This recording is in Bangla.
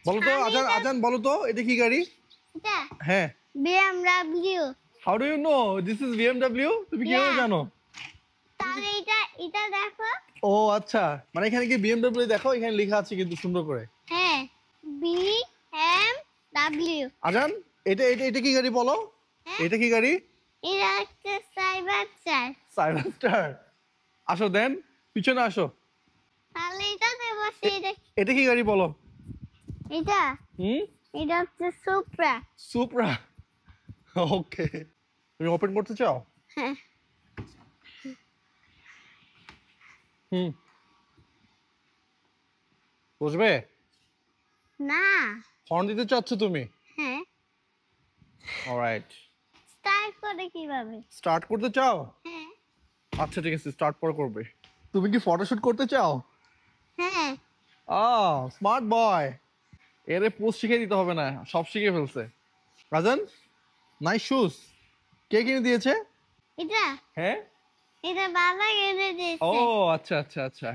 বলো তো আজান আজান বলো তো এটা কি গাড়ি? এটা হ্যাঁ BMW। How do you know this is BMW? তুমি কিভাবে জানো? তাহলে এটা দেখো। ও আচ্ছা, মানে এখানে কি BMW দেখো, এখানে লেখা আছে কিন্তু সুন্দর করে। হ্যাঁ BMW। আজান এটা এটা এটা কি গাড়ি বলো? হ্যাঁ এটা কি গাড়ি? এটা হচ্ছে সাইবার সাইলেন্ট স্টার। আসো দেন, পিছনে আসো। তাহলে এটা দেবো এটা। এটা কি গাড়ি বলো? এটা হুম এটা হচ্ছে সুপ্রা। সুপ্রা। ওকে, তুমি ওপেন করতে চাও? হ্যাঁ হুম, বুঝবে? না। হর্ন দিতে চাচ্ছ তুমি? হ্যাঁ অলরাইট, স্টার্ট করে কিভাবে? স্টার্ট করতে চাও? হ্যাঁ আচ্ছা ঠিক আছে, স্টার্ট পরে করবে। তুমি কি ফটোশুট করতে চাও? হ্যাঁ স্মার্ট বয়। এরে পোস্ট শিখে দিতে হবে না, সব শিখে ফেলছে। রাজন, নাইস শুজ। কে কিনে দিয়েছে? এটা হ্যাঁ, এটা বাবা কিনে ও দিয়েছে। আচ্ছা আচ্ছা আচ্ছা।